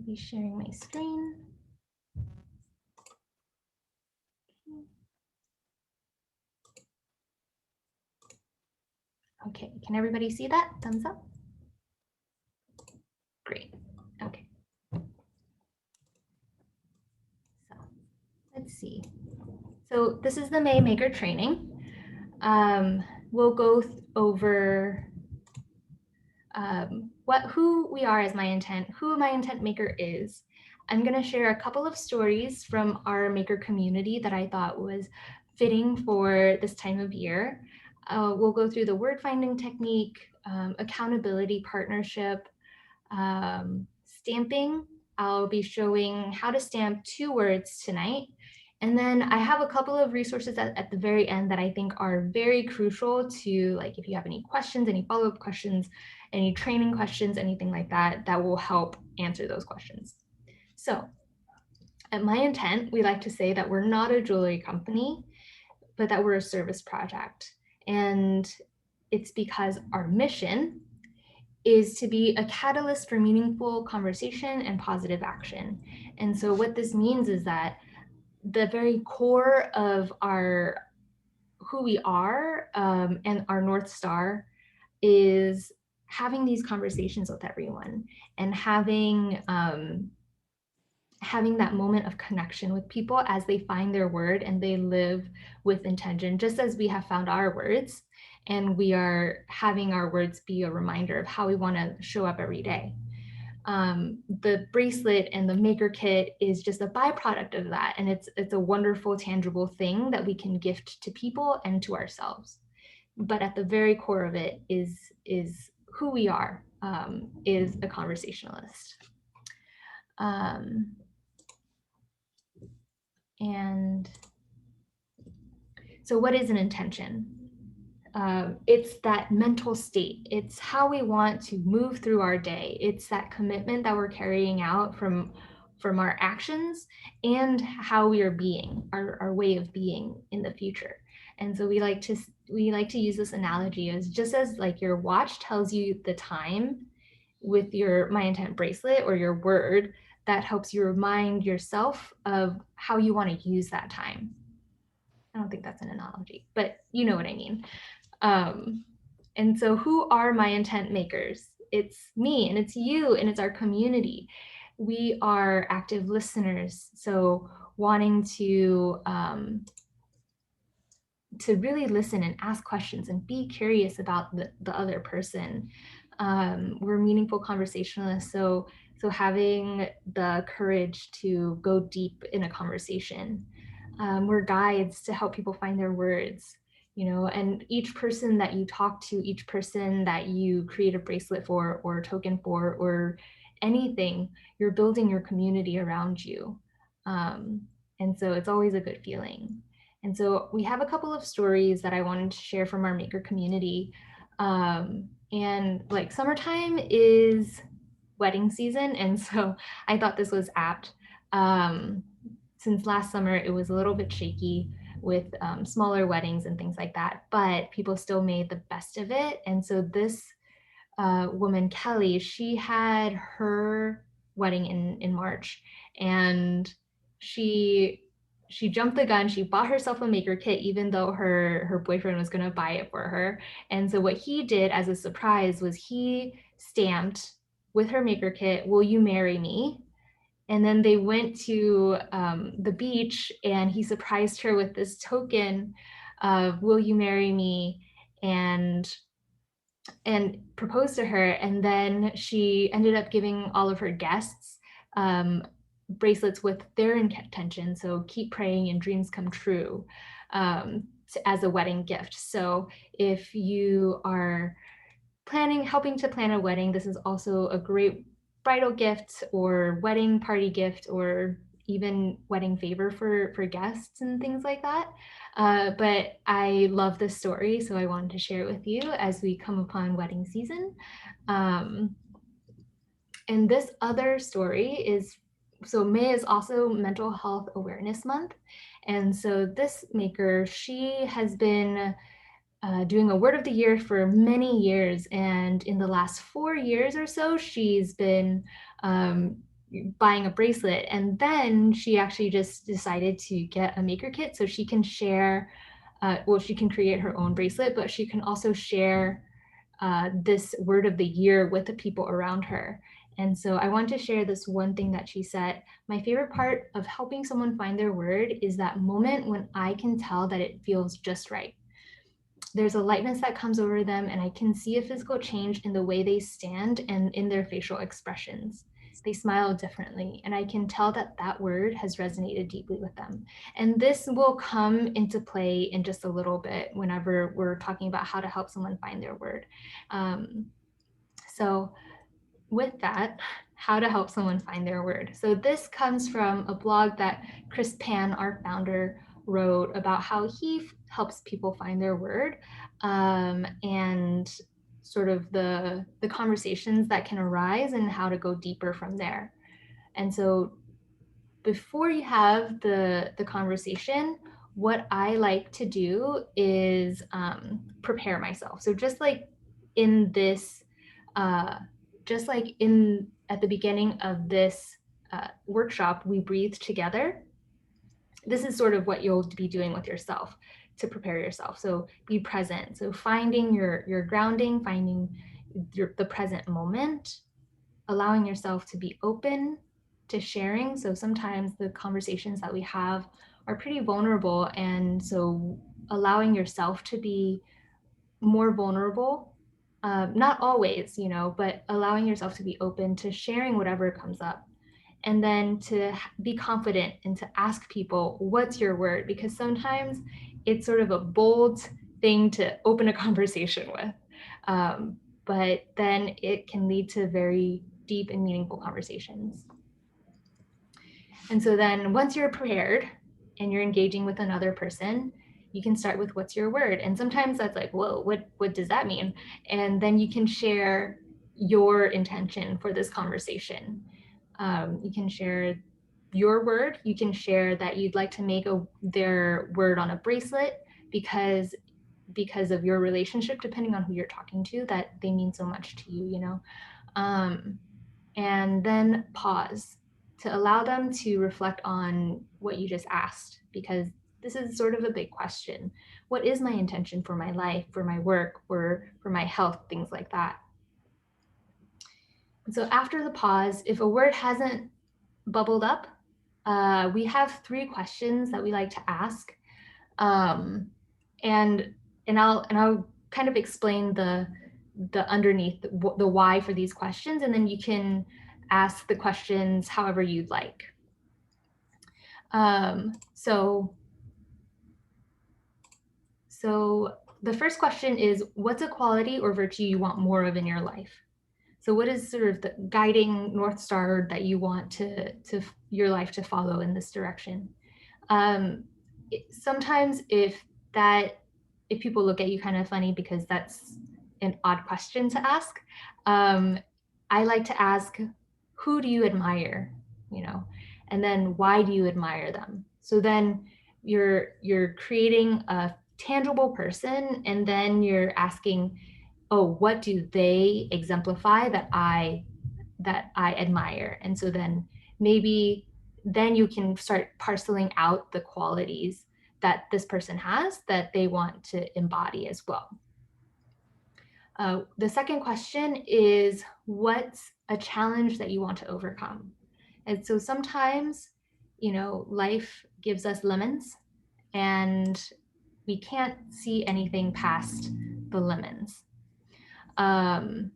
be sharing my screen. Okay, can everybody see that? Thumbs up. Great. Okay. So let's see. So this is the MyIntent training. We'll go over who we are as MyIntent, who MyIntent Maker is. I'm going to share a couple of stories from our Maker community that I thought was fitting for this time of year. We'll go through the word finding technique, accountability partnership, stamping. I'll be showing how to stamp 2 words tonight. And then I have a couple of resources at the very end that I think are very crucial to, like, if you have any questions, any follow-up questions, any training questions, anything like that, that will help answer those questions. So at MyIntent, we like to say that we're not a jewelry company, but that we're a service project. And it's because our mission is to be a catalyst for meaningful conversation and positive action. And so what this means is that the very core of who we are and our North Star is having these conversations with everyone and having that moment of connection with people as they find their word and they live with intention, just as we have found our words, and we are having our words be a reminder of how we want to show up every day. The bracelet and the maker kit is just a byproduct of that, and it's a wonderful, tangible thing that we can gift to people and to ourselves. But at the very core of it is who we are, is a conversationalist. And so what is an intention? It's that mental state. It's how we want to move through our day. It's that commitment that we're carrying out from our actions and how we are being, our way of being in the future. And so we like to use this analogy as just as like your watch tells you the time with your MyIntent bracelet or your word, that helps you remind yourself of how you want to use that time. I don't think that's an analogy, but you know what I mean. And so who are MyIntent makers? It's me and it's you and it's our community. We are active listeners, so wanting to really listen and ask questions and be curious about the other person. We're meaningful conversationalists, so having the courage to go deep in a conversation. We're guides to help people find their words, and each person that you talk to, each person that you create a bracelet for or a token for or anything, you're building your community around you. And so it's always a good feeling. And so we have a couple of stories that I wanted to share from our maker community. And like summertime is wedding season. And so I thought this was apt. Since last summer, it was a little bit shaky with smaller weddings and things like that, but people still made the best of it. And so this woman, Kelly, she had her wedding in March, and she jumped the gun. She bought herself a maker kit, even though her boyfriend was going to buy it for her. And so what he did as a surprise was he stamped with her maker kit, "Will you marry me?" And then they went to the beach, and he surprised her with this token of "Will you marry me?" and proposed to her. And then she ended up giving all of her guests bracelets with their intention. So keep praying and dreams come true, as a wedding gift. So if you are helping to plan a wedding, this is also a great bridal gift or wedding party gift, or even wedding favor for guests and things like that. But I love this story, so I wanted to share it with you as we come upon wedding season. And this other story is, so May is also Mental Health Awareness Month. And so this maker, she has been doing a word of the year for many years. And in the last 4 years or so, she's been buying a bracelet. And then she actually just decided to get a maker kit so she can share, she can create her own bracelet, but she can also share this word of the year with the people around her. And so I want to share this one thing that she said. My favorite part of helping someone find their word is that moment when I can tell that it feels just right. There's a lightness that comes over them, and I can see a physical change in the way they stand and in their facial expressions. They smile differently, and I can tell that that word has resonated deeply with them. And this will come into play in just a little bit whenever we're talking about how to help someone find their word. So with that, how to help someone find their word. So this comes from a blog that Chris Pan, our founder, wrote about how he helps people find their word, and sort of the conversations that can arise and how to go deeper from there. And so before you have the conversation, what I like to do is prepare myself. So just like in this, just like in at the beginning of this workshop, we breathe together. This is sort of what you'll be doing with yourself to prepare yourself. So be present. So finding your grounding, finding the present moment, allowing yourself to be open to sharing. So sometimes the conversations that we have are pretty vulnerable. And so allowing yourself to be more vulnerable, not always, but allowing yourself to be open to sharing whatever comes up. And then to be confident and to ask people, what's your word? Because sometimes it's sort of a bold thing to open a conversation with. But then it can lead to very deep and meaningful conversations. And so then once you're prepared and you're engaging with another person, you can start with what's your word. And sometimes that's like, whoa, what does that mean? And then you can share your intention for this conversation. You can share your word. You can share that you'd like to make their word on a bracelet because of your relationship, depending on who you're talking to, that they mean so much to you, and then pause to allow them to reflect on what you just asked, because this is sort of a big question. What is my intention for my life, for my work, for my health, things like that? So after the pause, if a word hasn't bubbled up, we have 3 questions that we like to ask, and I'll kind of explain the underneath the why for these questions, and then you can ask the questions however you'd like. So the first question is, what's a quality or virtue you want more of in your life? So what is sort of the guiding North Star that you want to your life to follow in this direction? Sometimes if people look at you kind of funny because that's an odd question to ask, I like to ask, who do you admire? And then why do you admire them? So then you're creating a tangible person, and then you're asking, oh, what do they exemplify that I admire? And so then maybe then you can start parceling out the qualities that this person has that they want to embody as well. The second question is, what's a challenge that you want to overcome? And so sometimes, life gives us lemons, and we can't see anything past the lemons. And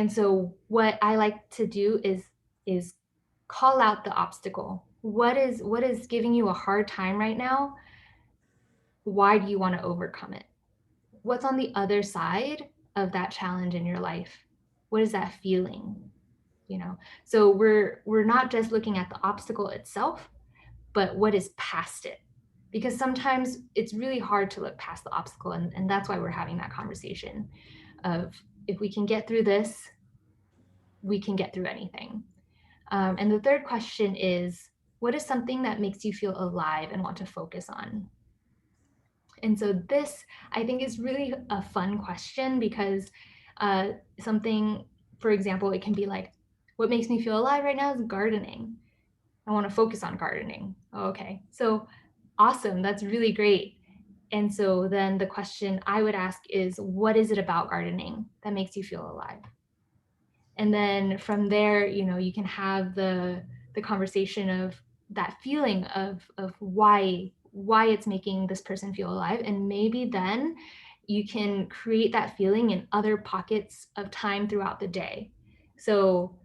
so what I like to do is call out the obstacle. What is giving you a hard time right now? Why do you want to overcome it? What's on the other side of that challenge in your life? What is that feeling? So we're not just looking at the obstacle itself, but what is past it. Because sometimes it's really hard to look past the obstacle, and that's why we're having that conversation of, if we can get through this, we can get through anything. And the third question is, what is something that makes you feel alive and want to focus on? And so this, I think, is really a fun question, because something, for example, it can be like, What makes me feel alive right now is gardening. I want to focus on gardening. Okay, so awesome. That's really great. And so then the question I would ask is, what is it about gardening that makes you feel alive? And then from there, you can have the conversation of that feeling of why it's making this person feel alive. And maybe then you can create that feeling in other pockets of time throughout the day. So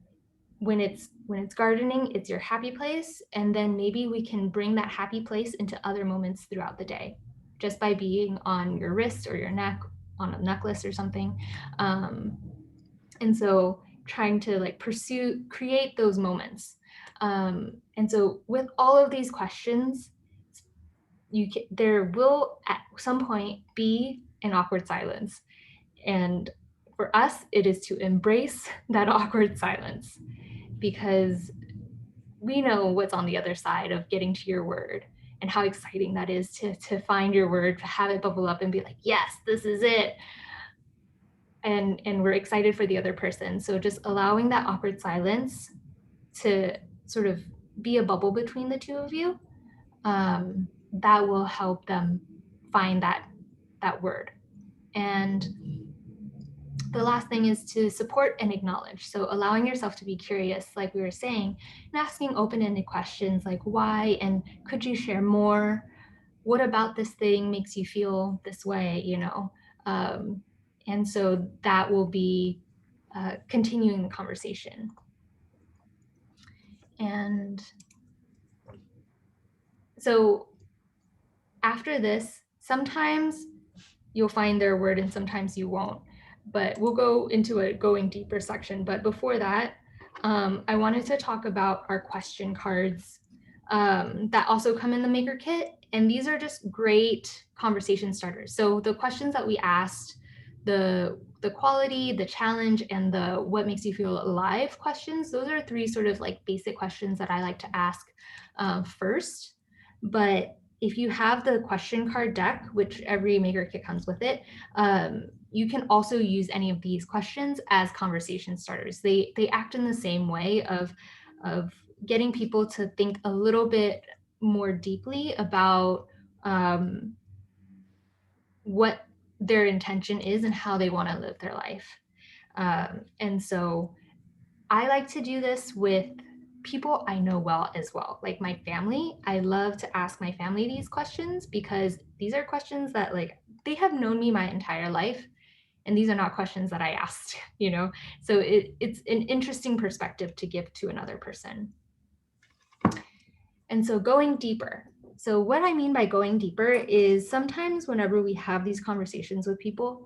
when it's gardening, it's your happy place, and then maybe we can bring that happy place into other moments throughout the day, just by being on your wrist or your neck, on a necklace or something. And so trying to like create those moments. And so with all of these questions, there will at some point be an awkward silence. And for us, it is to embrace that awkward silence, because we know what's on the other side of getting to your word and how exciting that is to find your word, to have it bubble up and be like, yes, this is it. And we're excited for the other person. So just allowing that awkward silence to sort of be a bubble between the two of you, that will help them find that word. And the last thing is to support and acknowledge. So allowing yourself to be curious, like we were saying, and asking open-ended questions like why, and could you share more? What about this thing makes you feel this way, and so that will be continuing the conversation. And so after this, sometimes you'll find their word and sometimes you won't, but we'll go into a going deeper section. But before that, I wanted to talk about our question cards that also come in the Maker Kit. And these are just great conversation starters. So the questions that we asked, the quality, the challenge, and the what makes you feel alive questions, those are three sort of like basic questions that I like to ask first. But if you have the question card deck, which every Maker Kit comes with it, you can also use any of these questions as conversation starters. They act in the same way of getting people to think a little bit more deeply about what their intention is and how they want to live their life. And so I like to do this with people I know well as well, like my family. I love to ask my family these questions because these are questions that like they have known me my entire life, and these are not questions that I asked, So it's an interesting perspective to give to another person. And so going deeper. So what I mean by going deeper is sometimes whenever we have these conversations with people,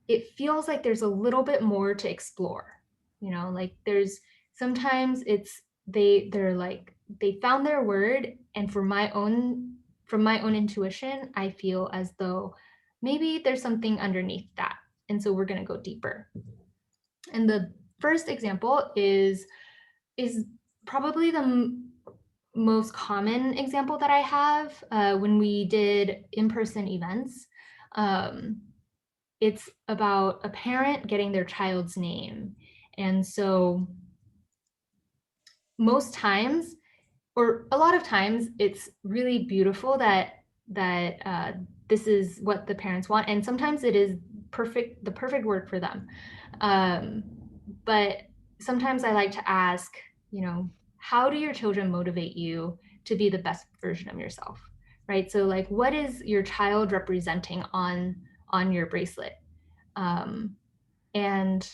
it feels like there's a little bit more to explore. Like there's sometimes they're like they found their word, and from my own intuition, I feel as though maybe there's something underneath that. And so we're going to go deeper. And the first example is probably the most common example that I have when we did in-person events. It's about a parent getting their child's name. And so most times, or a lot of times, it's really beautiful that this is what the parents want. And sometimes it is the perfect word for them. But sometimes I like to ask, how do your children motivate you to be the best version of yourself, right? So like, what is your child representing on your bracelet? And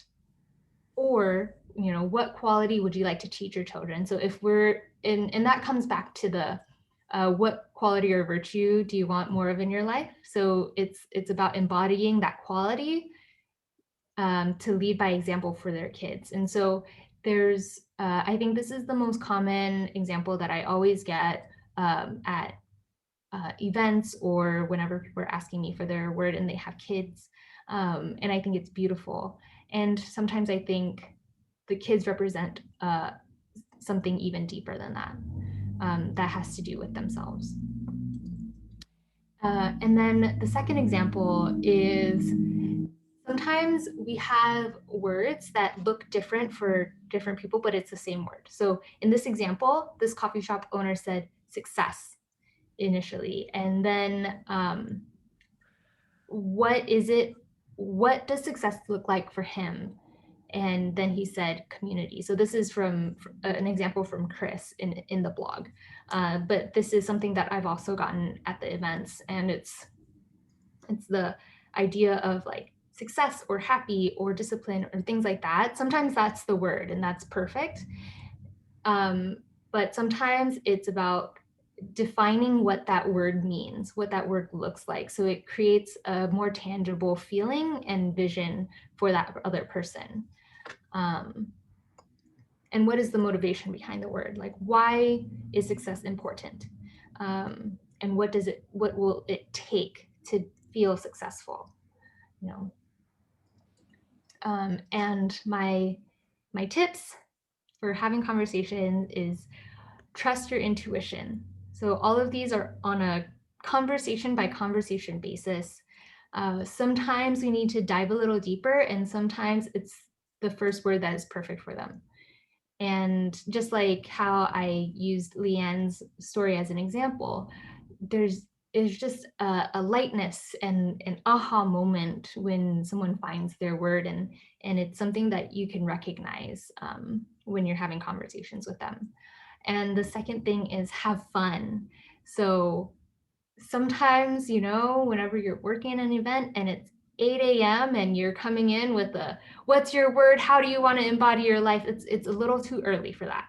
or what quality would you like to teach your children? So if we're and that comes back to the what quality or virtue do you want more of in your life? So it's about embodying that quality to lead by example for their kids. And so there's I think this is the most common example that I always get at events or whenever people are asking me for their word and they have kids. And I think it's beautiful. And sometimes I think the kids represent something even deeper than that, that has to do with themselves. And then the second example is Sometimes we have words that look different for different people, but it's the same word. So in this example, this coffee shop owner said success initially, and then what is it? What does success look like for him? And then he said community. So this is from an example from Chris in the blog, but this is something that I've also gotten at the events, and it's the idea of like success or happy or discipline or things like that. Sometimes that's the word and that's perfect. But sometimes it's about defining what that word means, what that word looks like. So it creates a more tangible feeling and vision for that other person. And what is the motivation behind the word? Like, why is success important? And what will it take to feel successful? You know, and my tips for having conversations is trust your intuition. So all of these are on a conversation by conversation basis. Sometimes we need to dive a little deeper, and sometimes it's the first word that is perfect for them. And just like how I used Leanne's story as an example, there's just a lightness and an aha moment when someone finds their word, and it's something that you can recognize when you're having conversations with them. And the second thing is have fun. So sometimes, whenever you're working an event and it's 8 a.m. and you're coming in with a, what's your word? How do you want to embody your life? It's a little too early for that.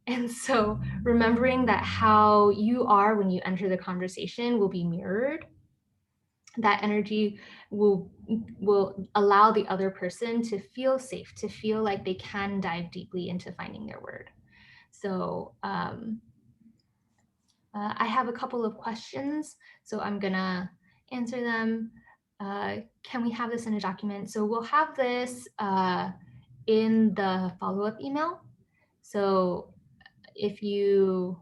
And so remembering that how you are when you enter the conversation will be mirrored, that energy will allow the other person to feel safe, to feel like they can dive deeply into finding their word. So I have a couple of questions, so I'm gonna answer them. Can we have this in a document? So we'll have this in the follow-up email. So if you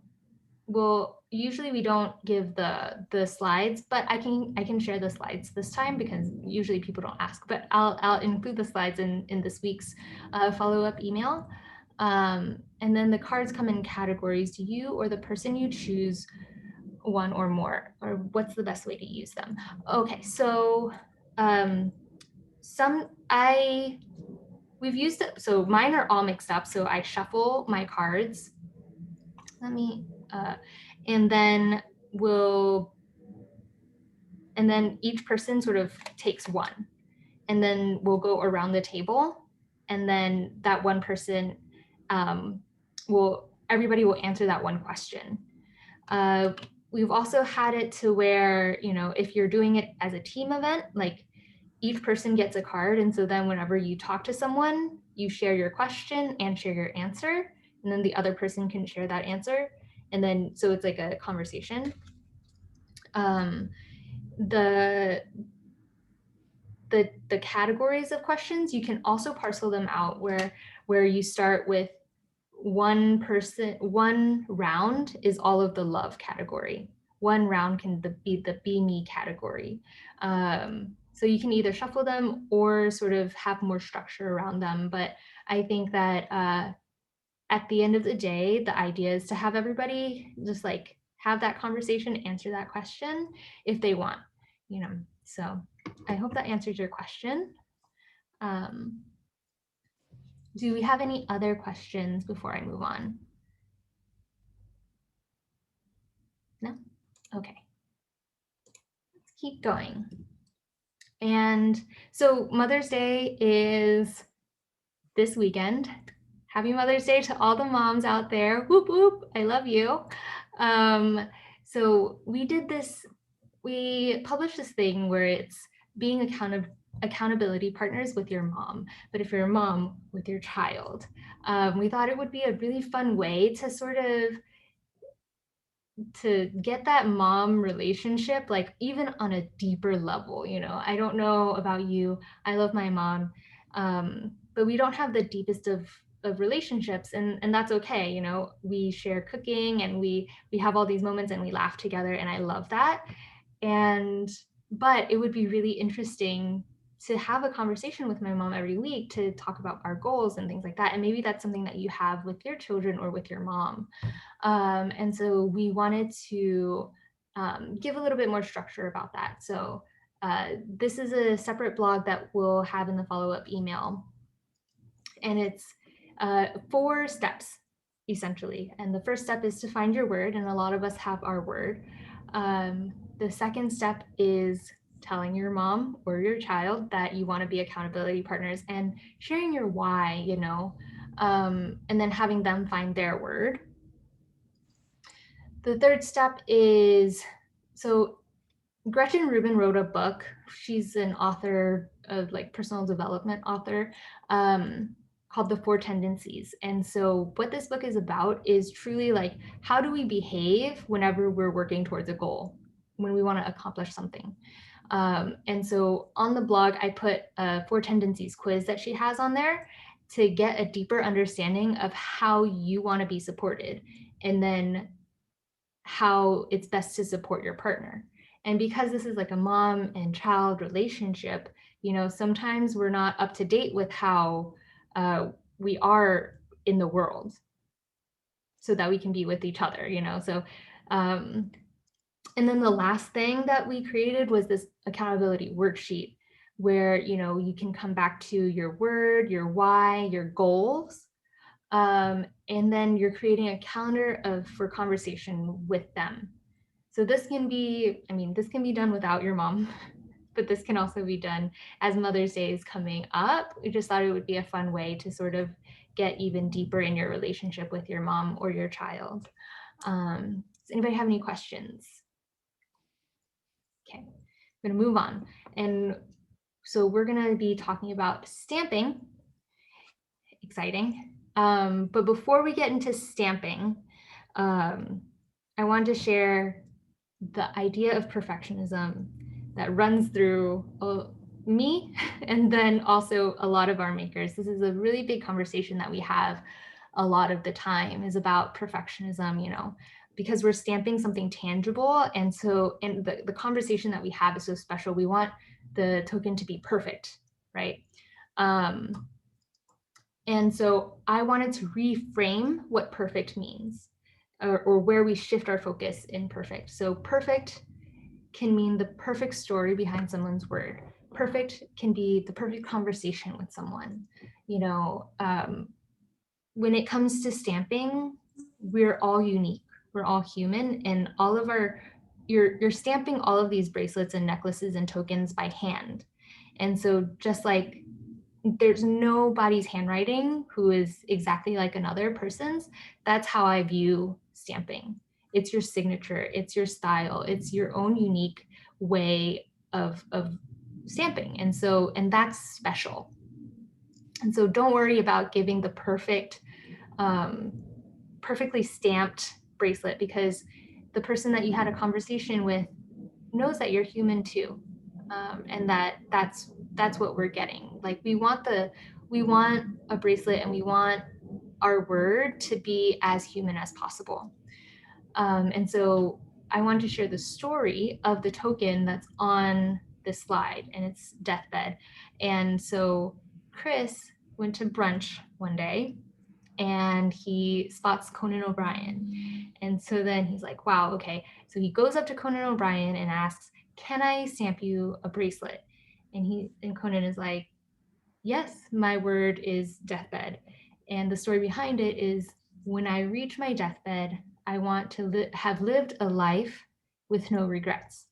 will, usually we don't give the slides, but I can share the slides this time because usually people don't ask, but I'll include the slides in this week's follow-up email. And then the cards come in categories. Do you or the person you choose one or more, or what's the best way to use them? Okay, so we've used it, so mine are all mixed up. So I shuffle my cards. Let me, and then each person sort of takes one, and then we'll go around the table, and then that one person everybody will answer that one question. We've also had it to where, if you're doing it as a team event, like each person gets a card. And so then whenever you talk to someone, you share your question and share your answer. And then the other person can share that answer. And then, so it's like a conversation. The categories of questions, you can also parcel them out where you start with one round is all of the love category. One round can be the be me category. So you can either shuffle them or sort of have more structure around them. But I think that at the end of the day, the idea is to have everybody just like have that conversation, answer that question if they want, So I hope that answers your question. Do we have any other questions before I move on? No? Okay. Let's keep going. And so Mother's Day is this weekend. Happy Mother's Day to all the moms out there. Whoop, whoop. I love you. So we published this thing where it's being accountability partners with your mom, but if you're a mom with your child. We thought it would be a really fun way to sort of to get that mom relationship, like even on a deeper level. I don't know about you, I love my mom, but we don't have the deepest of relationships, and that's okay. We share cooking and we have all these moments and we laugh together, and I love that. But it would be really interesting to have a conversation with my mom every week to talk about our goals and things like that. And maybe that's something that you have with your children or with your mom. And so we wanted to give a little bit more structure about that. So this is a separate blog that we'll have in the follow-up email. And it's 4 steps, essentially. And the first step is to find your word, and a lot of us have our word. The second step is telling your mom or your child that you want to be accountability partners and sharing your why, and then having them find their word. The third step is, so Gretchen Rubin wrote a book. She's an author of like personal development author, called The 4 Tendencies. And so what this book is about is truly like, how do we behave whenever we're working towards a goal, when we want to accomplish something? And so on the blog, I put a 4 Tendencies quiz that she has on there to get a deeper understanding of how you want to be supported, and then how it's best to support your partner. And because this is like a mom and child relationship, sometimes we're not up to date with how we are in the world, so that we can be with each other, So, and then the last thing that we created was this accountability worksheet where, you can come back to your word, your why, your goals. And then you're creating a calendar for conversation with them. So this can be done without your mom, but this can also be done as Mother's Day is coming up. We just thought it would be a fun way to sort of get even deeper in your relationship with your mom or your child. Does anybody have any questions? Okay, I'm gonna move on. And so we're gonna be talking about stamping. Exciting. But before we get into stamping, I wanted to share the idea of perfectionism that runs through me and then also a lot of our makers. This is a really big conversation that we have a lot of the time, is about perfectionism, because we're stamping something tangible. And so, and the conversation that we have is so special. We want the token to be perfect, right? And so I wanted to reframe what perfect means, or where we shift our focus in perfect. So perfect can mean the perfect story behind someone's word. Perfect can be the perfect conversation with someone. When it comes to stamping, we're all unique. We're all human, and all of you're stamping all of these bracelets and necklaces and tokens by hand. And so just like there's nobody's handwriting who is exactly like another person's, that's how I view stamping. It's your signature, it's your style, it's your own unique way of stamping. And that's special. And so don't worry about giving the perfectly stamped bracelet, because the person that you had a conversation with knows that you're human too. And that's what we're getting. Like we want a bracelet, and we want our word to be as human as possible. And so I wanted to share the story of the token that's on this slide, and it's deathbed. And so Chris went to brunch one day and he spots Conan O'Brien. And so then he's like, wow, okay. So he goes up to Conan O'Brien and asks, can I stamp you a bracelet? And Conan is like, yes, my word is deathbed. And the story behind it is, when I reach my deathbed, I want to have lived a life with no regrets.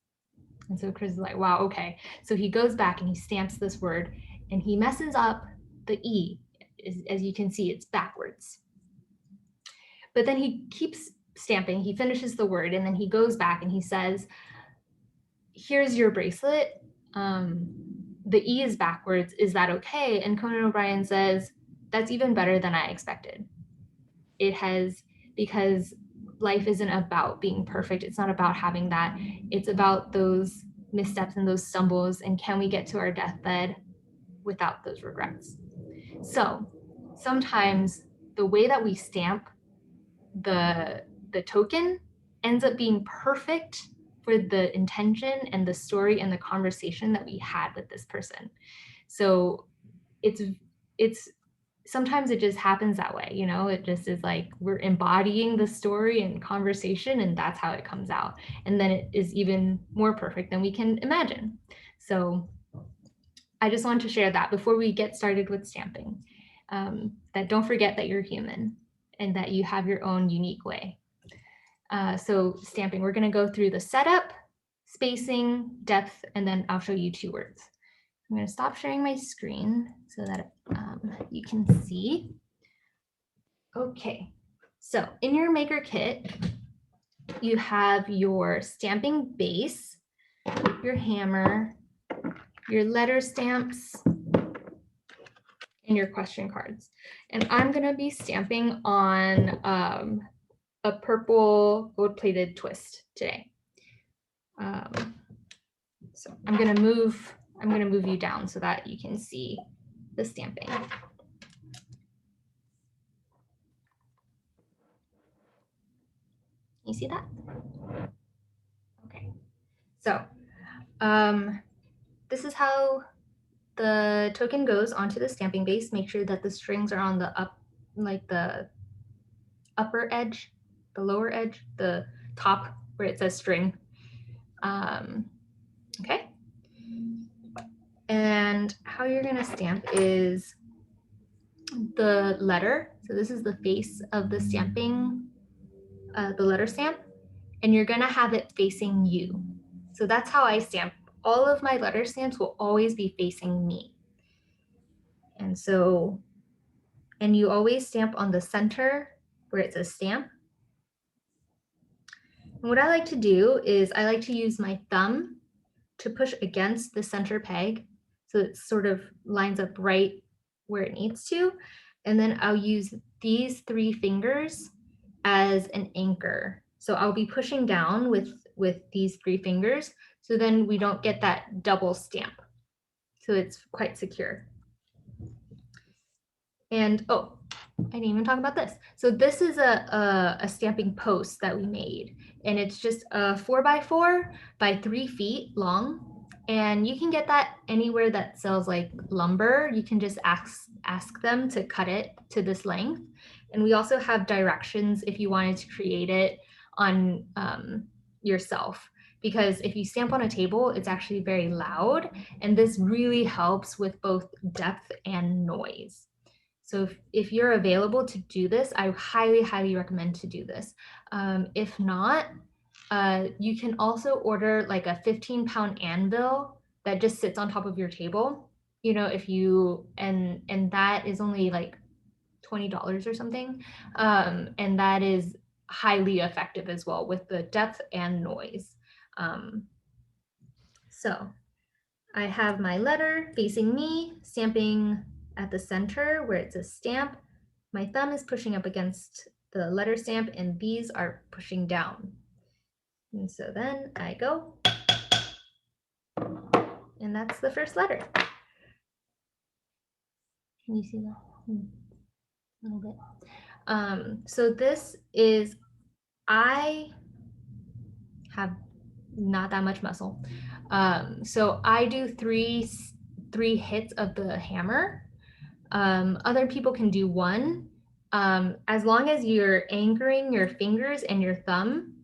And so Chris is like, wow, okay. So he goes back and he stamps this word, and he messes up the E. As you can see, it's backwards. But then he keeps stamping, he finishes the word, and then he goes back and he says, here's your bracelet. The E is backwards. Is that okay? And Conan O'Brien says, that's even better than I expected. Because life isn't about being perfect. It's not about having that. It's about those missteps and those stumbles, and can we get to our deathbed without those regrets? So sometimes the way that we stamp the token ends up being perfect for the intention and the story and the conversation that we had with this person. So it's sometimes it just happens that way, you know, it just is like we're embodying the story and conversation, and that's how it comes out. And then it is even more perfect than we can imagine. So I just wanted to share that before we get started with stamping, that don't forget that you're human and that you have your own unique way. So stamping, we're going to go through the setup, spacing, depth, and then I'll show you 2 words. I'm going to stop sharing my screen so that you can see. Okay, so in your maker kit, you have your stamping base, your hammer, your letter stamps, and your question cards. And I'm going to be stamping on a purple gold-plated twist today. So I'm going to move you down so that you can see the stamping. You see that? Okay. So this is how the token goes onto the stamping base. Make sure that the strings are on the the upper edge, the lower edge, the top where it says string. Okay. And how you're going to stamp is the letter. So this is the face of the stamping, the letter stamp, and you're going to have it facing you. So that's how I stamp. All of my letter stamps will always be facing me. And so, and you always stamp on the center where it says stamp. And what I like to do is I like to use my thumb to push against the center peg so it sort of lines up right where it needs to. And then I'll use these 3 fingers as an anchor. So I'll be pushing down with these 3 fingers, so then we don't get that double stamp. So it's quite secure. And oh, I didn't even talk about this. So this is a stamping post that we made, and it's just a 4x4 by 3 feet long. And you can get that anywhere that sells like lumber. You can just ask them to cut it to this length. And we also have directions if you wanted to create it on yourself. Because if you stamp on a table, it's actually very loud. And this really helps with both depth and noise. So if you're available to do this, I highly, highly recommend to do this. If not, you can also order like a 15-pound anvil that just sits on top of your table. You know, if you, and that is only like $20 or something. And that is highly effective as well with the depth and noise. So I have my letter facing me, stamping at the center where it says stamp. My thumb is pushing up against the letter stamp, and these are pushing down. And so then I go, and that's the first letter. Can you see that? A little bit. So this is, I have not that much muscle. So I do three hits of the hammer. Other people can do 1. As long as you're anchoring your fingers and your thumb,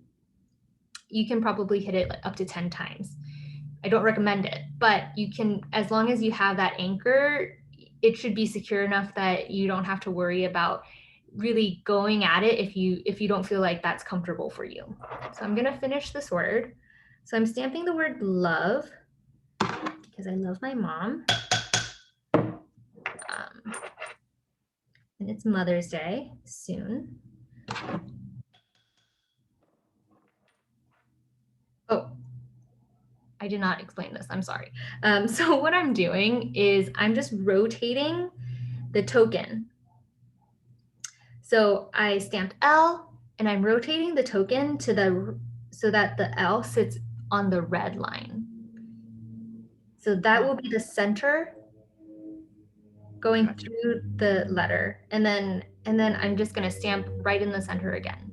you can probably hit it like up to 10 times. I don't recommend it, but you can, as long as you have that anchor, it should be secure enough that you don't have to worry about really going at it if you don't feel like that's comfortable for you. So I'm gonna finish this word. So I'm stamping the word love because I love my mom. And it's Mother's Day soon. Oh, I did not explain this, I'm sorry. So what I'm doing is I'm just rotating the token. So I stamped L and I'm rotating the token to so that the L sits on the red line. So that will be the center going through the letter. And then I'm just gonna stamp right in the center again.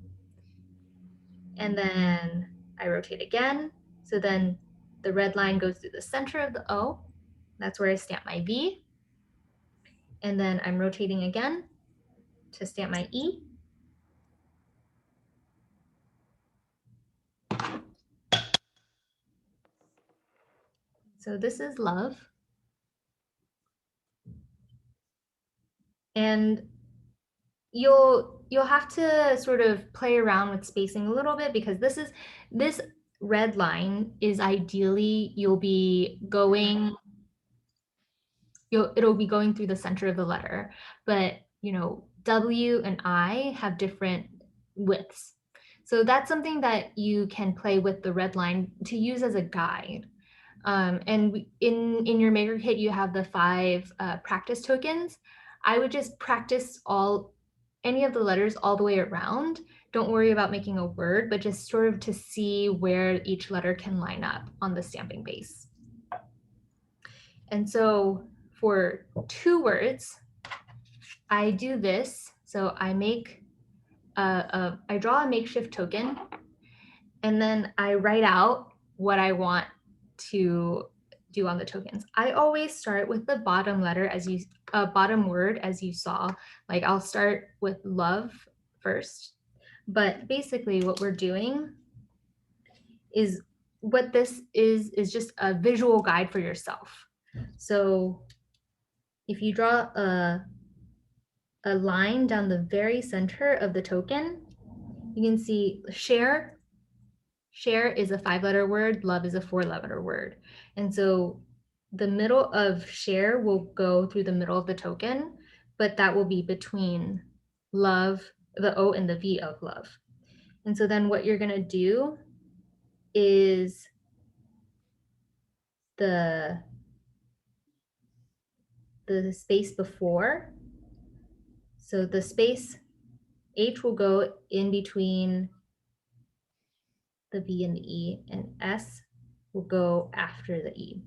And then I rotate again So then the red line goes through the center of the O. That's where I stamp my V. And then I'm rotating again to stamp my E. So this is love. And you'll have to sort of play around with spacing a little bit, because this red line is ideally it'll be going through the center of the letter, but W and I have different widths. So that's something that you can play with the red line to use as a guide. And in your maker kit, you have the 5 practice tokens. I would just practice any of the letters all the way around. Don't worry about making a word, but just sort of to see where each letter can line up on the stamping base. And so for 2 words, I do this. So I draw a makeshift token, and then I write out what I want to do on the tokens. I always start with the bottom letter bottom word, as you saw. Like I'll start with love first, but basically what we're doing is what this is just a visual guide for yourself. So if you draw a line down the very center of the token, you can see share. Share is a 5-letter word, love is a 4-letter word. And so the middle of share will go through the middle of the token, but that will be between love, the O and the V of love. And so then what you're going to do is the space before. So the space H will go in between the V and the E, and S will go after the E.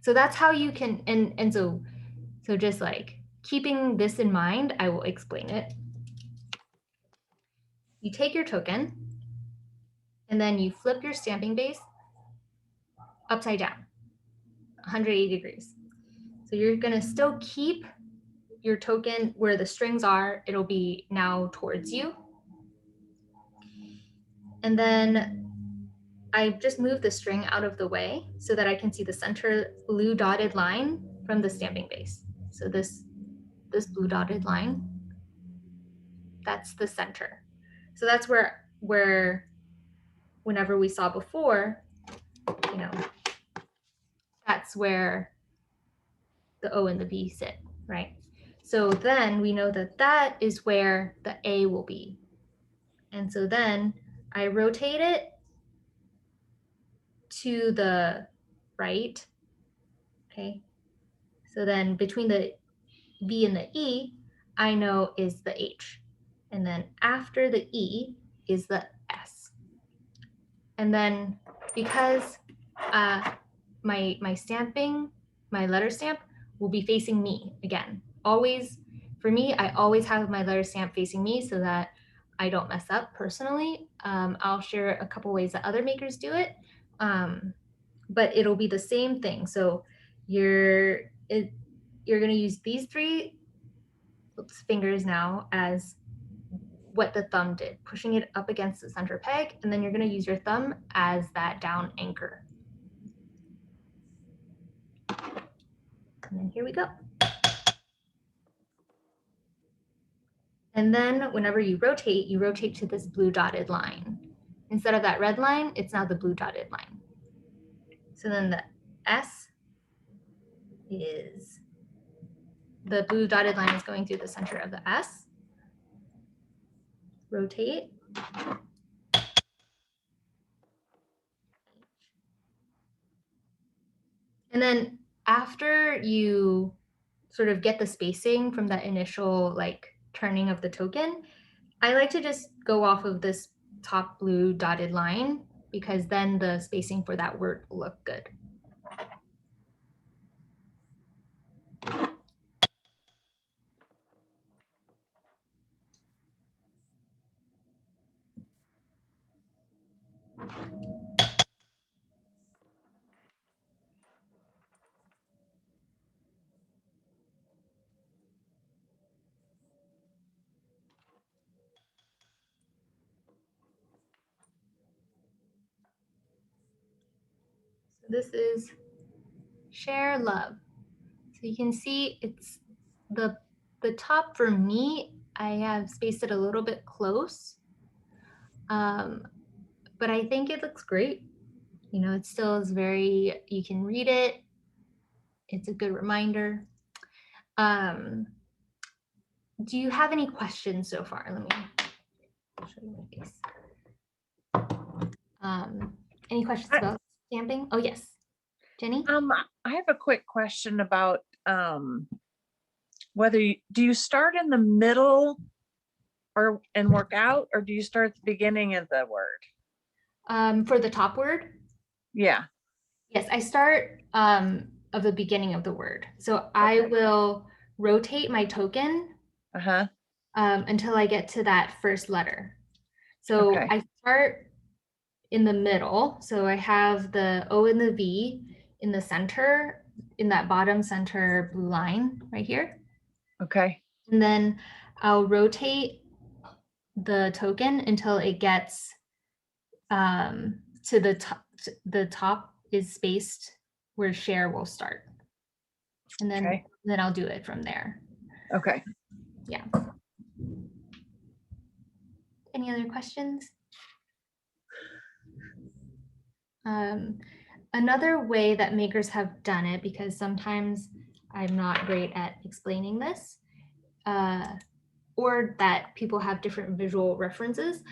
So that's how you can, and so just like keeping this in mind, I will explain it. You take your token, and then you flip your stamping base upside down, 180 degrees. So you're gonna still keep your token where the strings are. It'll be now towards you. And then I just move the string out of the way so that I can see the center blue dotted line from the stamping base. So this blue dotted line, that's the center. So that's where whenever we saw before, that's where the O and the V sit, right? So then we know that that is where the A will be. And so then I rotate it to the right, okay? So then between the V and the E, I know is the H. And then after the E is the S. And then because my stamping, my letter stamp will be facing me again. Always, for me, I always have my letter stamp facing me so that I don't mess up personally. I'll share a couple ways that other makers do it, but it'll be the same thing. So you're gonna use these 3 fingers now as what the thumb did, pushing it up against the center peg, and then you're gonna use your thumb as that down anchor. And then here we go. And then whenever you rotate to this blue dotted line. Instead of that red line, it's now the blue dotted line. So then the S is, the blue dotted line is going through the center of the S. Rotate. And then after you sort of get the spacing from that initial like turning of the token, I like to just go off of this top blue dotted line, because then the spacing for that word will look good. This is share love. So you can see it's the top for me, I have spaced it a little bit close. But I think it looks great. You know, it still is very, you can read it. It's a good reminder. Do you have any questions so far? Let me show you my face. Any questions about stamping? Oh, yes. Jenny? I have a quick question about whether do you start in the middle and work out, or do you start at the beginning of the word? For the top word? Yeah. Yes, I start of the beginning of the word. So I will rotate my token Uh-huh. until I get to that first letter. So Okay. I start in the middle. So I have the O and the V in the center, in that bottom center blue line right here. Okay. And then I'll rotate the token until it gets to the top. The top is spaced where share will start. And then I'll do it from there. Okay. Yeah. Any other questions? Another way that makers have done it, because sometimes I'm not great at explaining this, or that people have different visual references.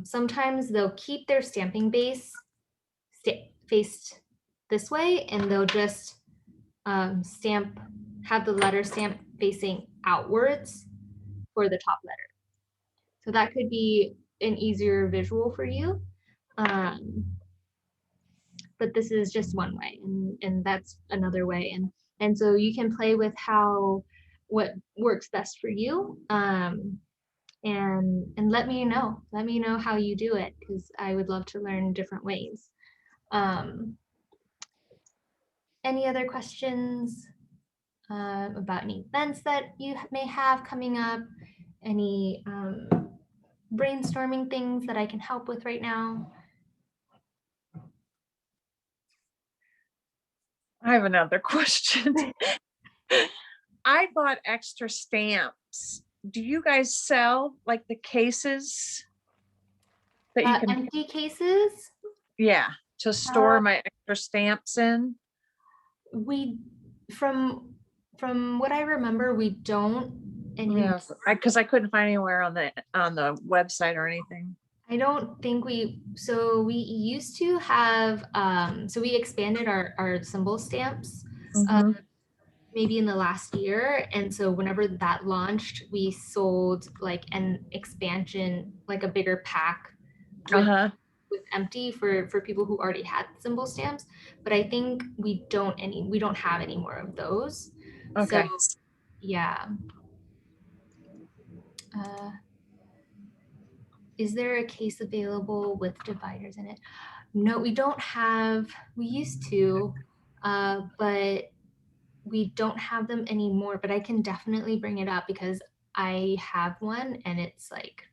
Sometimes they'll keep their stamping base faced this way, and they'll just have the letter stamp facing outwards for the top letter. So that could be an easier visual for you. But this is just one way, and that's another way. And so you can play with what works best for you. And let me know how you do it, because I would love to learn different ways. Any other questions about any events that you may have coming up? Any brainstorming things that I can help with right now? I have another question. I bought extra stamps. Do you guys sell like the cases that you can, Empty cases? yeah, to store my extra stamps in? We from what I remember, we don't anymore. Yeah, because I couldn't find anywhere on the website or anything. I don't think we used to have so we expanded our symbol stamps Mm-hmm. maybe in the last year, and so whenever that launched, we sold like an expansion, like a bigger pack with Uh-huh. empty for people who already had symbol stamps. But I think we don't have any more of those. So Okay. yeah. Is there a case available with dividers in it? No, we don't have. We used to, but we don't have them anymore. But I can definitely bring it up because I have one and it's like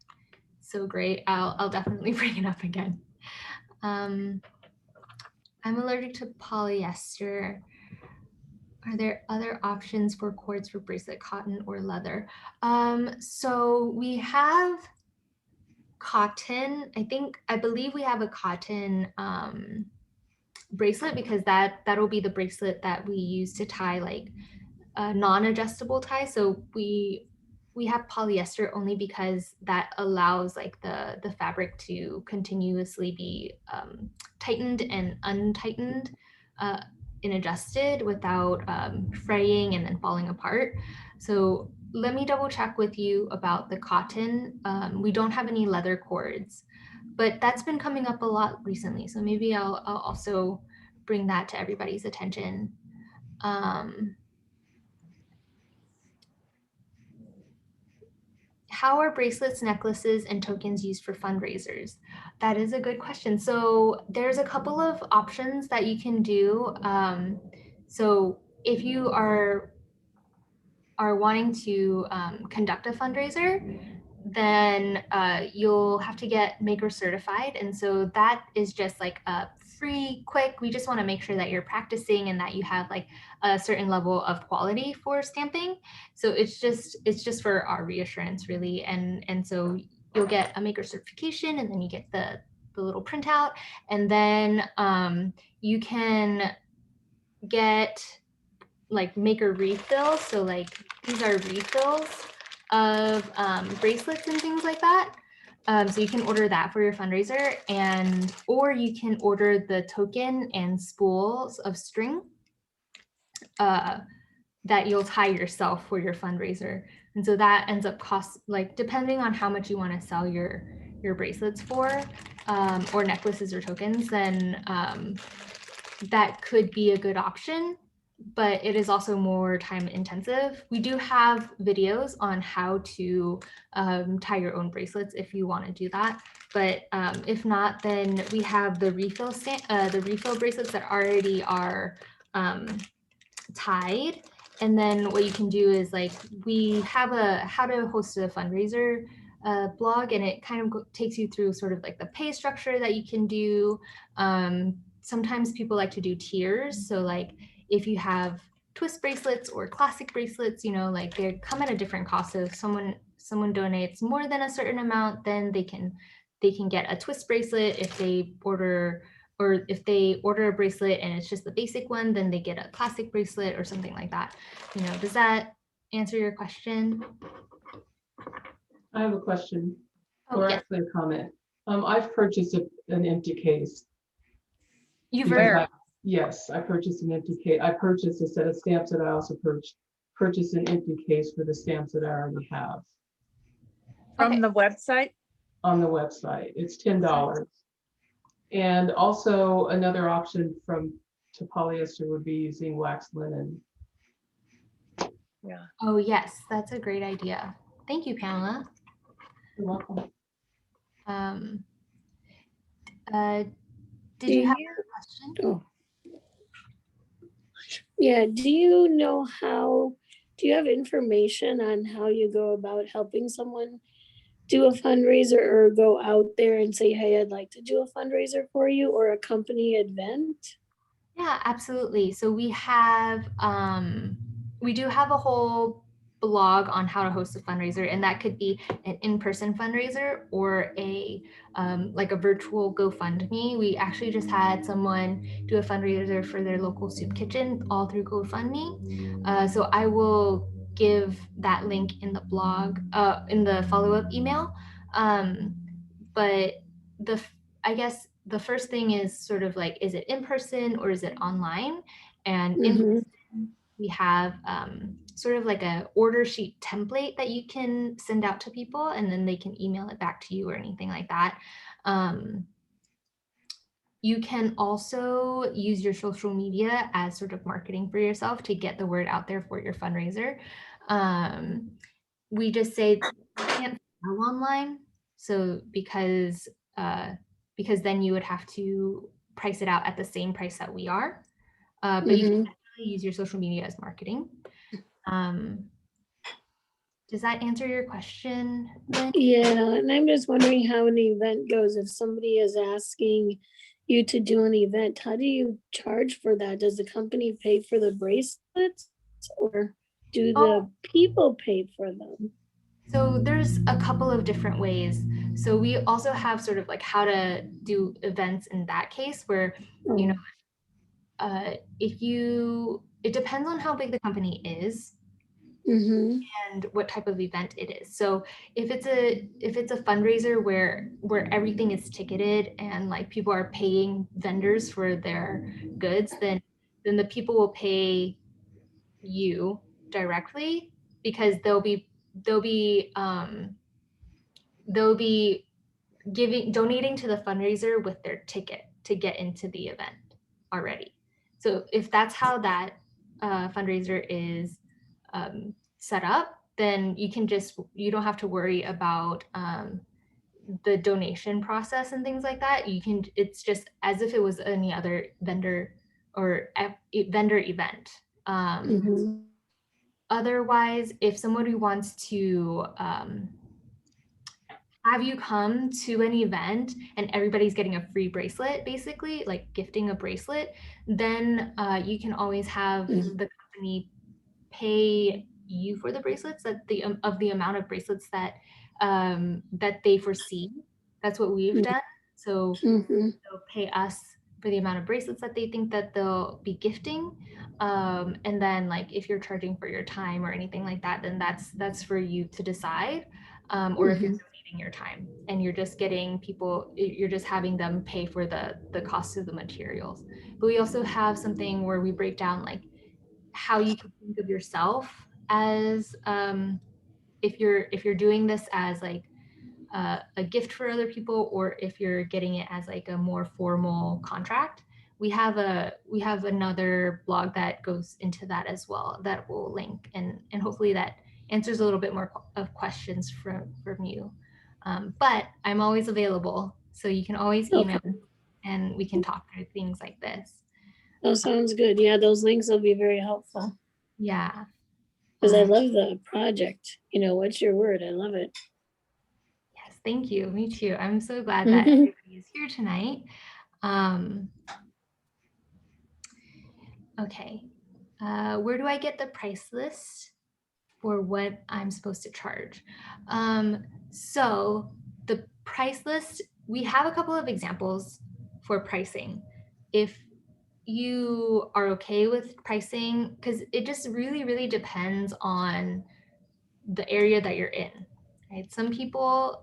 so great. I'll definitely bring it up again. I'm allergic to polyester. Are there other options for cords for bracelet, cotton or leather? So we have cotton. I believe we have a cotton bracelet, because that'll be the bracelet that we use to tie like a non-adjustable tie. So we have polyester only because that allows like the fabric to continuously be tightened and untightened and adjusted without fraying and then falling apart. So let me double check with you about the cotton. We don't have any leather cords, but that's been coming up a lot recently. So maybe I'll also bring that to everybody's attention. How are bracelets, necklaces, and tokens used for fundraisers? That is a good question. So there's a couple of options that you can do. So if you are wanting to conduct a fundraiser, then you'll have to get maker certified. And so that is just like a free, quick. We just want to make sure that you're practicing and that you have like a certain level of quality for stamping. So it's just for our reassurance really. And so you'll get a maker certification, and then you get the little printout, and then you can get like maker refills. So like these are refills of bracelets and things like that. So you can order that for your fundraiser, and or you can order the token and spools of string that you'll tie yourself for your fundraiser. And so that ends up cost, like depending on how much you want to sell your bracelets for, or necklaces or tokens, then that could be a good option, but it is also more time intensive. We do have videos on how to tie your own bracelets if you want to do that. But if not, then we have the refill bracelets that already are tied. And then what you can do is like, we have a how to host a fundraiser blog, and it kind of takes you through sort of like the pay structure that you can do. Sometimes people like to do tiers. So like if you have twist bracelets or classic bracelets, you know, like they come at a different cost. So if someone donates more than a certain amount, then they can get a twist bracelet. If they order a bracelet and it's just the basic one, then they get a classic bracelet or something like that. You know, does that answer your question? I have a question, Oh, or yes. actually a comment. I've purchased an empty case. You've because Where? I- Yes, I purchased an empty case. I purchased a set of stamps that I also purchased an empty case for the stamps that I already have From Okay. the website? on the website. It's $10. And also another option to polyester would be using wax linen. Yeah. Oh, yes, that's a great idea. Thank you, Pamela. You're welcome. Um, uh, did Do you have you? a question? Oh. Yeah, do you know how, do you have information on how you go about helping someone do a fundraiser, or go out there and say, hey, I'd like to do a fundraiser for you, or a company event? Yeah, absolutely. So we do have a whole blog on how to host a fundraiser, and that could be an in-person fundraiser or a like a virtual GoFundMe. We actually just had someone do a fundraiser for their local soup kitchen all through GoFundMe. So I will give that link in the blog, in the follow-up email. But the I guess the first thing is sort of like, is it in person or is it online? And in Mm-hmm. person, we have sort of like a order sheet template that you can send out to people, and then they can email it back to you or anything like that. You can also use your social media as sort of marketing for yourself to get the word out there for your fundraiser. We just say you can't sell online, so because then you would have to price it out at the same price that we are. But you can Mm-hmm. definitely use your social media as marketing. Um, does that answer your question, Lynn? Yeah, and I'm just wondering how an event goes. If somebody is asking you to do an event, how do you charge for that? Does the company pay for the bracelets, or do Oh, the people pay for them? so there's a couple of different ways. So we also have sort of like how to do events in that case where, you know, it depends on how big the company is Mm-hmm. and what type of event it is. So if it's a fundraiser where everything is ticketed and like people are paying vendors for their goods, then the people will pay you directly, because they'll be donating to the fundraiser with their ticket to get into the event already. So if that's how that fundraiser is set up, then you don't have to worry about the donation process and things like that. It's just as if it was any other vendor or vendor event. Mm-hmm. Otherwise, if somebody wants to have you come to an event and everybody's getting a free bracelet, basically, like gifting a bracelet, then you can always have the company pay you for the bracelets that of the amount of bracelets that that they foresee. That's what we've done. So Mm-hmm. they'll pay us for the amount of bracelets that they think that they'll be gifting. And then like if you're charging for your time or anything like that, then that's for you to decide. Or if you're donating your time and you're just getting people, you're just having them pay for the cost of the materials. But we also have something where we break down like how you can think of yourself as if you're doing this as like a gift for other people, or if you're getting it as like a more formal contract. We have another blog that goes into that as well that will link, and hopefully that answers a little bit more of questions from you. But I'm always available, so you can always email Okay. and we can talk through things like this. That sounds good. Yeah, those links will be very helpful Yeah. because I love the project. You know, what's your word? I love it. Yes, thank you. Me too. I'm so glad that everybody is here tonight. Okay. Where do I get the price list for what I'm supposed to charge? So the price list, we have a couple of examples for pricing. If you are okay with pricing, because it just really, really depends on the area that you're in, right? Some people,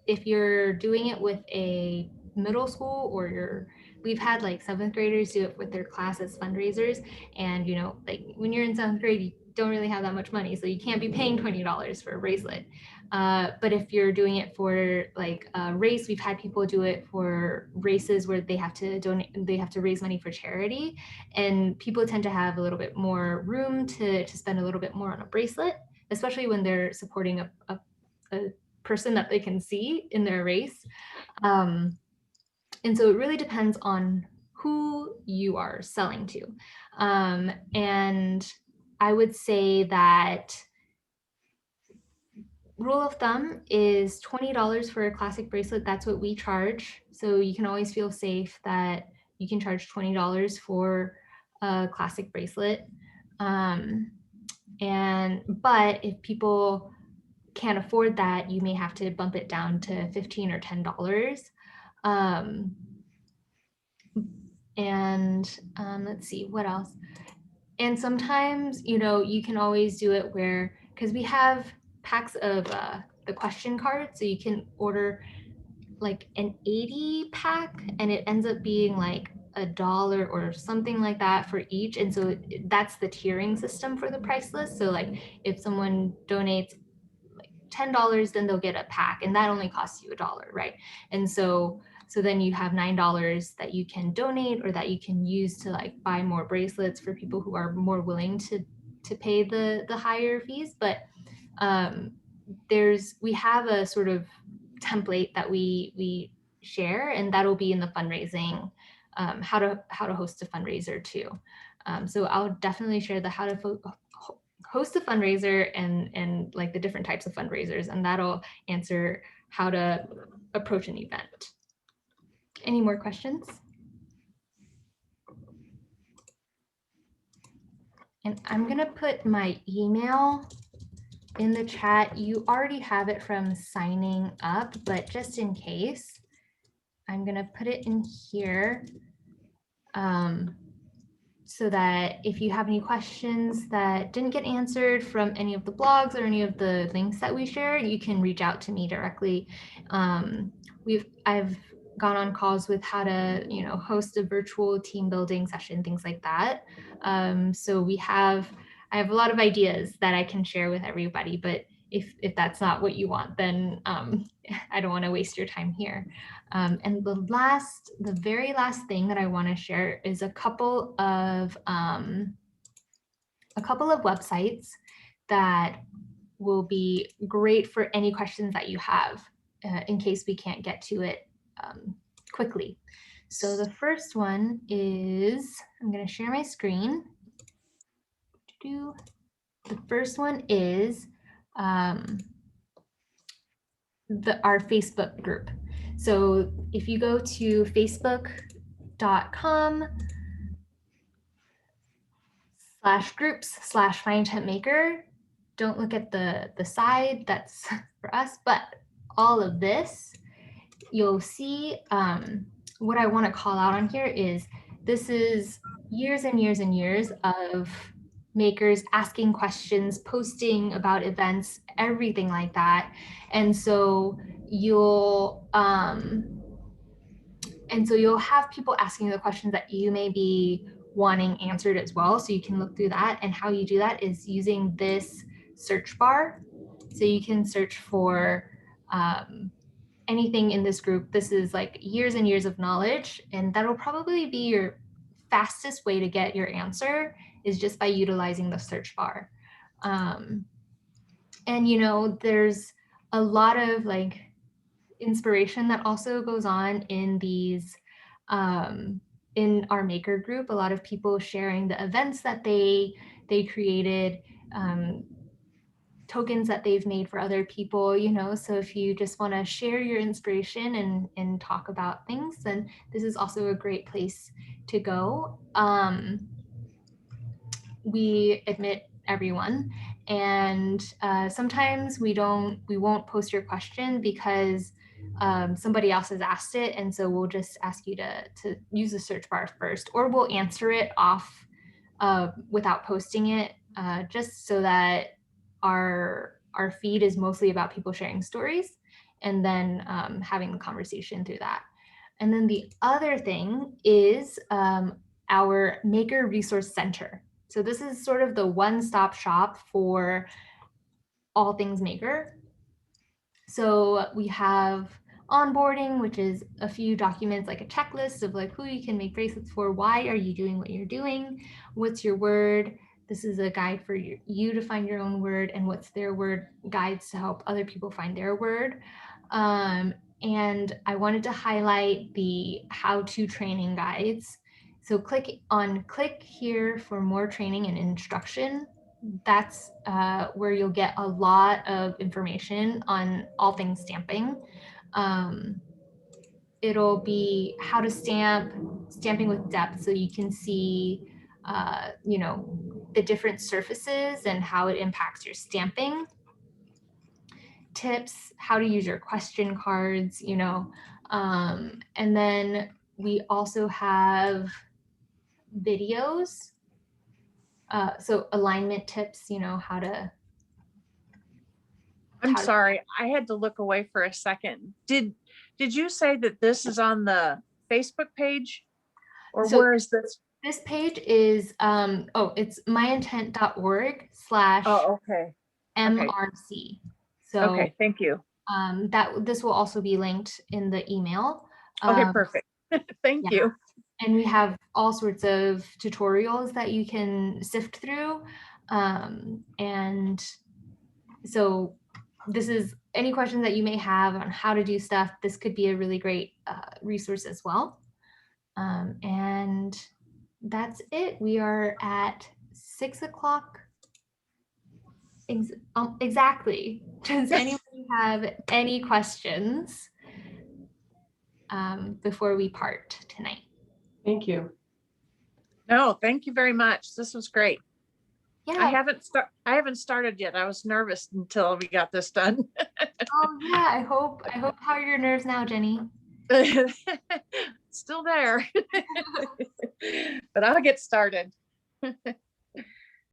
if you're doing it with a middle school or we've had like seventh graders do it with their class as fundraisers, and you know, like when you're in seventh grade you don't really have that much money, so you can't be paying $20 for a bracelet. But if you're doing it for like a race, we've had people do it for races where they have to donate, they have to raise money for charity, and people tend to have a little bit more room to spend a little bit more on a bracelet, especially when they're supporting a person that they can see in their race. And so it really depends on who you are selling to. And I would say that rule of thumb is $20 for a classic bracelet. That's what we charge. So you can always feel safe that you can charge $20 for a classic bracelet. But if people can't afford that, you may have to bump it down to $15 or $10. Let's see what else. And sometimes, you know, you can always do it where, because we have packs of the question cards, so you can order like an 80 pack and it ends up being like $1 or something like that for each. And so that's the tiering system for the price list. So like if someone donates $10, then they'll get a pack, and that only costs you $1, right? And so then you have $9 that you can donate or that you can use to like buy more bracelets for people who are more willing to pay the higher fees. But we have a sort of template that we share, and that'll be in the fundraising, how to host a fundraiser too. So I'll definitely share the how to host a fundraiser and like the different types of fundraisers, and that'll answer how to approach an event. Any more questions? And I'm gonna put my email in the chat. You already have it from signing up, but just in case, I'm gonna put it in here. So that if you have any questions that didn't get answered from any of the blogs or any of the links that we share, you can reach out to me directly. I've gone on calls with how to, you know, host a virtual team building session, things like that. So I have a lot of ideas that I can share with everybody, but if that's not what you want, then I don't want to waste your time here. And the very last thing that I want to share is a couple of websites that will be great for any questions that you have in case we can't get to it quickly. So the first one is, I'm going to share my screen. The first one is our Facebook group. So if you go to facebook.com/groups/MyIntent Maker, don't look at the side, that's for us, but all of this, you'll see what I want to call out on here is this is years and years and years of makers asking questions, posting about events, everything like that. And so you'll have people asking the questions that you may be wanting answered as well. So you can look through that. And how you do that is using this search bar. So you can search for anything in this group. This is like years and years of knowledge, and that'll probably be your fastest way to get your answer is just by utilizing the search bar. And you know, there's a lot of like inspiration that also goes on in these in our maker group. A lot of people sharing the events that they created, tokens that they've made for other people, you know. So if you just want to share your inspiration and talk about things, then this is also a great place to go. We admit everyone, and sometimes we won't post your question because somebody else has asked it, and so we'll just ask you to use the search bar first, or we'll answer it off without posting it, just so that our feed is mostly about people sharing stories and then having the conversation through that. And then the other thing is our Maker Resource Center. So this is sort of the one-stop shop for all things Maker. So we have onboarding, which is a few documents like a checklist of like who you can make bracelets for, why are you doing what you're doing, what's your word. This is a guide for you to find your own word, and what's their word, guides to help other people find their word. And I wanted to highlight the how-to training guides. So click here for more training and instruction. That's where you'll get a lot of information on all things stamping. It'll be how to stamping with depth, so you can see, you know, the different surfaces and how it impacts your stamping. Tips, how to use your question cards, you know, and then we also have videos. So alignment tips, you know, how to. I'm sorry, I had to look away for a second. Did you say that this is on the Facebook page, or So where is this? This page is it's myintent.org/MRC. Oh, okay. So Okay, thank you. this will also be linked in the email. Okay, perfect. Thank you. And we have all sorts of tutorials that you can sift through. And so this is any questions that you may have on how to do stuff. This could be a really great resource as well. And that's it. We are at 6 o'clock. Exactly. Does anyone have any questions before we part tonight? Thank you. No, thank you very much. This was great. Yeah. I haven't started yet. I was nervous until we got this done. Oh yeah. I hope. How are your nerves now, Jenny? Still there, but I'll get started.